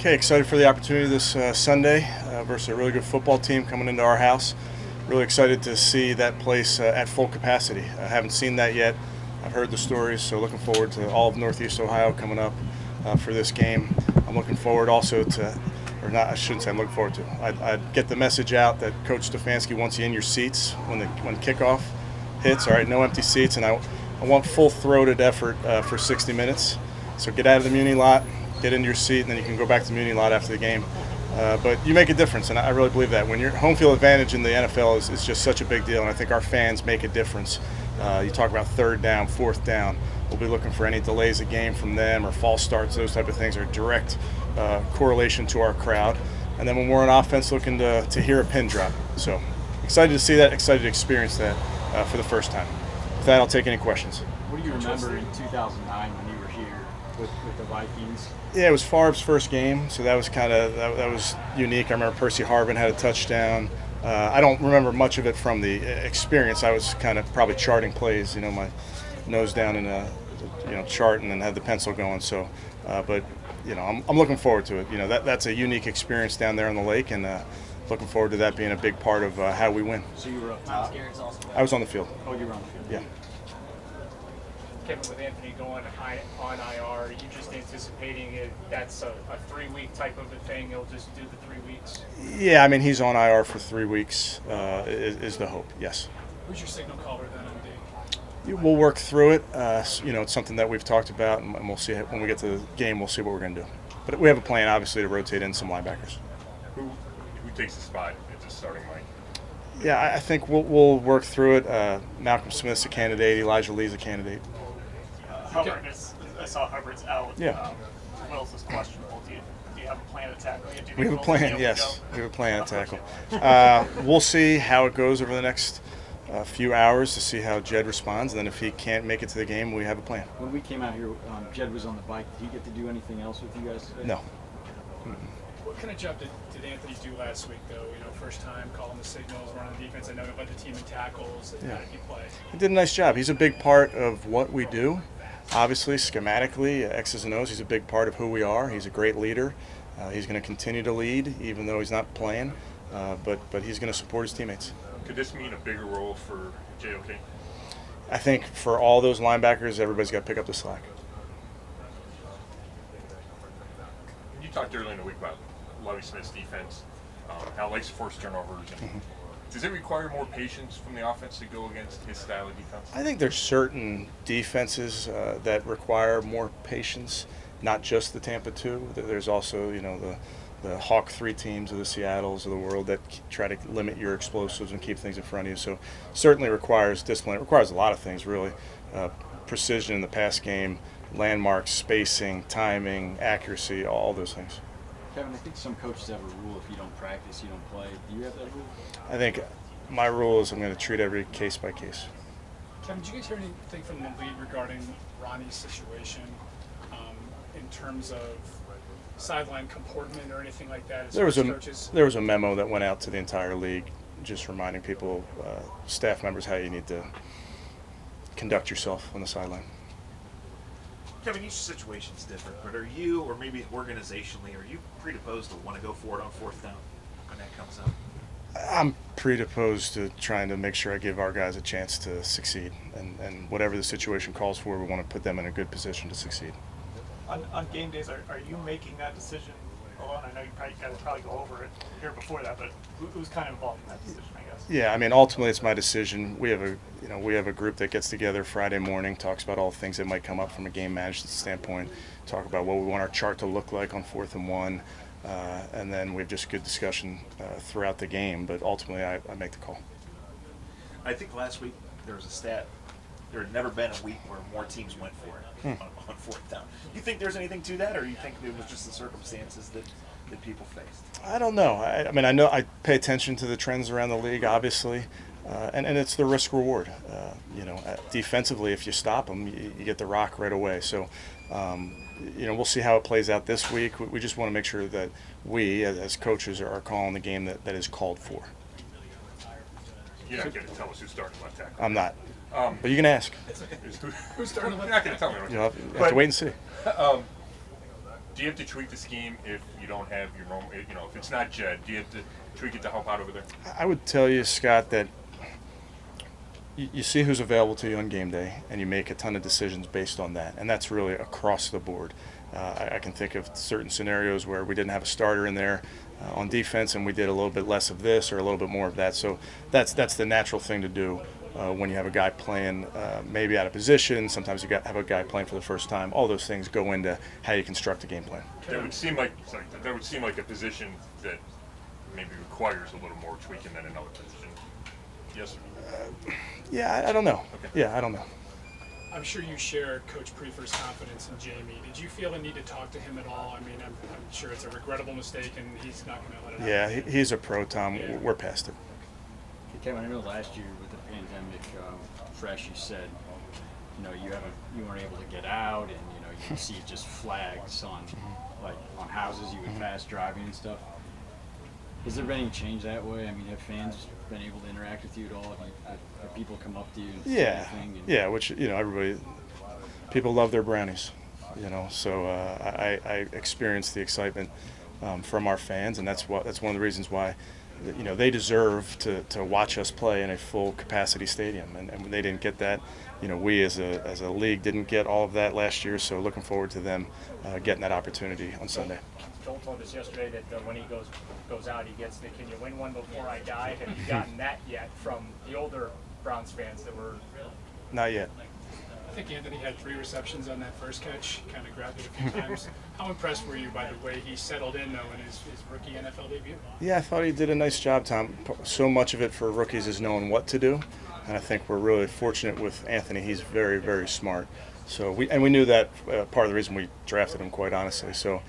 Okay, excited for the opportunity this Sunday versus a really good football team coming into our house. Really excited to see that place at full capacity. I haven't seen that yet. I've heard the stories, so looking forward to all of Northeast Ohio coming up for this game. I'm looking forward also to, or not, I shouldn't say I'm looking forward to. I'd get the message out that Coach Stefanski wants you in your seats when kickoff hits. All right, no empty seats, and I want full-throated effort for 60 minutes. So get out of the Muni lot, get into your seat, and then you can go back to the Muni lot after the game. But you make a difference, and I really believe that. When your home field advantage in the NFL is just such a big deal, and I think our fans make a difference. You talk about third down, fourth down. We'll be looking for any delays of game from them or false starts. Those type of things are direct correlation to our crowd. And then when we're on offense, looking to hear a pin drop. So excited to see that, excited to experience that for the first time. With that, I'll take any questions. What do you remember in 2009 when you were here with the Vikings? Yeah, it was Favre's first game, so that was that was unique. I remember Percy Harvin had a touchdown. I don't remember much of it from the experience. I was kind of probably charting plays, my nose down in a chart and then had the pencil going. So, but I'm looking forward to it. That's a unique experience down there on the lake, and looking forward to that being a big part of how we win. So you were up top? I was on the field. Oh, you were on the field. Yeah. Kevin, with Anthony going on IR, are you just anticipating that's a 3-week type of a thing? He'll just do the 3 weeks? Yeah, I mean, he's on IR for 3 weeks is the hope, yes. Who's your signal caller then, MD? We'll work through it. It's something that we've talked about, and we'll see when we get to the game, we'll see what we're going to do. But we have a plan, obviously, to rotate in some linebackers. Who takes the spot as a starting line? Yeah, I think we'll work through it. Malcolm Smith's a candidate. Elijah Lee's a candidate. Hubbard I saw Hubbard's out. Yeah. Wills is questionable. Do you have a plan to tackle it? We have a plan, yes. We have a plan to tackle. We'll see how it goes over the next few hours to see how Jed responds, and then if he can't make it to the game, we have a plan. When we came out here, Jed was on the bike. Did he get to do anything else with you guys today? No. What kind of job did Anthony do last week, though? First time calling the signals, running the defense. I know he led the team in tackles. How did he play? He did a nice job. He's a big part of what we do. Obviously, schematically, X's and O's, he's a big part of who we are. He's a great leader. He's going to continue to lead, even though he's not playing. But he's going to support his teammates. Could this mean a bigger role for JOK? I think for all those linebackers, everybody's got to pick up the slack. You talked earlier in the week about Lovie Smith's defense, how likes to force turnovers. Does it require more patience from the offense to go against his style of defense? I think there's certain defenses that require more patience, not just the Tampa 2. There's also, the Hawk 3 teams of the Seattles of the world that try to limit your explosives and keep things in front of you. So certainly requires discipline. It requires a lot of things, really. Precision in the pass game, landmarks, spacing, timing, accuracy, all those things. Kevin, I think some coaches have a rule: if you don't practice, you don't play. Do you have that rule? I think my rule is I'm going to treat every case by case. Kevin, did you guys hear anything from the league regarding Ronnie's situation in terms of sideline comportment or anything like that? There was a memo that went out to the entire league just reminding people, staff members, how you need to conduct yourself on the sideline. Kevin, each situation's different, but are you, or maybe organizationally, are you predisposed to want to go for it on fourth down when that comes up? I'm predisposed to trying to make sure I give our guys a chance to succeed, and whatever the situation calls for, we want to put them in a good position to succeed. On game days, are you making that decision alone? I know you guys probably go over it here before that, but who's kind of involved in that decision, I guess? Yeah, I mean, ultimately it's my decision. We have a group that gets together Friday morning, talks about all the things that might come up from a game management standpoint, talk about what we want our chart to look like on 4th and 1, and then we have just good discussion throughout the game. But ultimately, I make the call. I think last week there was a stat. There had never been a week where more teams went for it on fourth down. Do you think there's anything to that, or you think it was just the circumstances that people faced? I don't know. I mean, I know I pay attention to the trends around the league, obviously, and it's the risk reward. Defensively, if you stop them, you get the rock right away. So, we'll see how it plays out this week. We just want to make sure that we, as coaches, are calling the game that is called for. You're not going to tell us who's starting left tackle. I'm not. But you can ask. Who's starting left tackle? You're not going to tell me. You'll have to wait and see. Do you have to tweak the scheme if you don't have your normal, if it's not Jed, do you have to tweak it to help out over there? I would tell you, Scott, that you see who's available to you on game day, and you make a ton of decisions based on that, and that's really across the board. I can think of certain scenarios where we didn't have a starter in there on defense, and we did a little bit less of this or a little bit more of that. So that's the natural thing to do when you have a guy playing maybe out of position. Sometimes you have a guy playing for the first time. All those things go into how you construct a game plan. That would seem like a position that maybe requires a little more tweaking than another position. Yes. Yeah, I don't know. Okay. Yeah, I don't know. I'm sure you share Coach Prefer's confidence in Jamie. Did you feel a need to talk to him at all? I mean, I'm sure it's a regrettable mistake, and he's not going to let it happen. Yeah, he's a pro, Tom. Yeah. We're past it. Kevin, I know last year with the pandemic fresh, you said, you weren't able to get out, and you see just flags on houses you would pass driving and stuff. Has there been any change that way? I mean, have fans been able to interact with you at all? Have people come up to you and say anything? Yeah, which people love their brownies, So I experienced the excitement from our fans, and that's one of the reasons why, they deserve to watch us play in a full capacity stadium, and they didn't get that. We as a league didn't get all of that last year, so looking forward to them getting that opportunity on Sunday. Joel told us yesterday that when he goes out, he gets the "Can you win one before I die?" Have you gotten that yet from the older Browns fans that were? Not yet. I think Anthony had 3 receptions on that first catch, kind of grabbed it a few times. How impressed were you by the way he settled in, though, in his rookie NFL debut? Yeah, I thought he did a nice job, Tom. So much of it for rookies is knowing what to do, and I think we're really fortunate with Anthony. He's very, very smart. So we knew that part of the reason we drafted him, quite honestly. So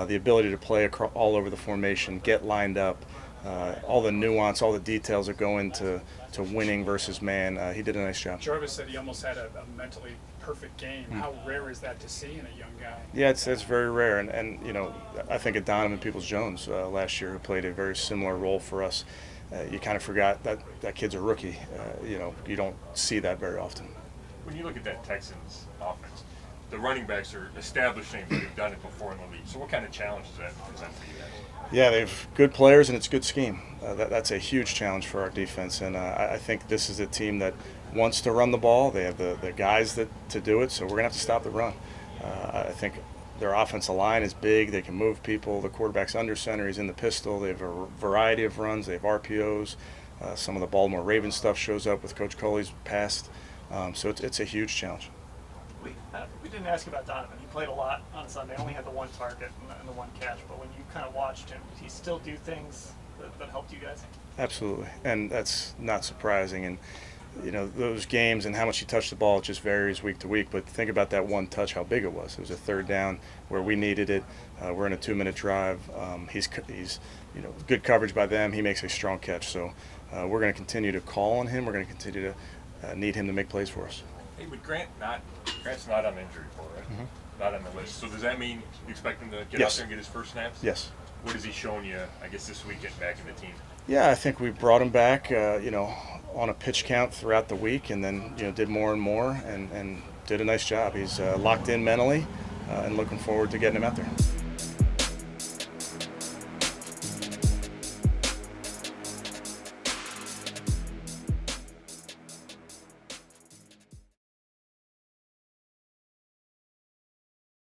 the ability to play all over the formation, get lined up, all the nuance, all the details that go into winning versus man, he did a nice job. Jarvis said he almost had a mentally perfect game. How rare is that to see in a young guy? Yeah, it's very rare, and I think of Donovan Peoples-Jones last year, who played a very similar role for us. You kind of forgot that kid's a rookie. You don't see that very often. When you look at that Texans offense, the running backs are established names. They've done it before in the league. So what kind of challenge does that present for you guys? Yeah, they have good players, and it's good scheme. That's a huge challenge for our defense, and I think this is a team that wants to run the ball. They have the guys to do it, so we're going to have to stop the run. I think their offensive line is big. They can move people. The quarterback's under center. He's in the pistol. They have a variety of runs. They have RPOs. Some of the Baltimore Ravens stuff shows up with Coach Coley's past. So it's a huge challenge. We didn't ask about Donovan. He played a lot on Sunday. Only had the 1 target and the 1 catch. But when you kind of watched him, did he still do things that helped you guys? Absolutely, and that's not surprising. And those games and how much he touched the ball, it just varies week to week. But think about that 1 touch, how big it was. It was a 3rd down where we needed it. We're in a 2-minute drive. He's good coverage by them. He makes a strong catch. So we're going to continue to call on him. We're going to continue to need him to make plays for us. Hey, with Grant's not on the injury report, right? Mm-hmm. Not on the list. So does that mean you expect him to get Yes. out there and get his first snaps? Yes. What has he shown you, I guess, this week getting back in the team? Yeah, I think we brought him back, on a pitch count throughout the week, and then did more and more, and did a nice job. He's locked in mentally, and looking forward to getting him out there.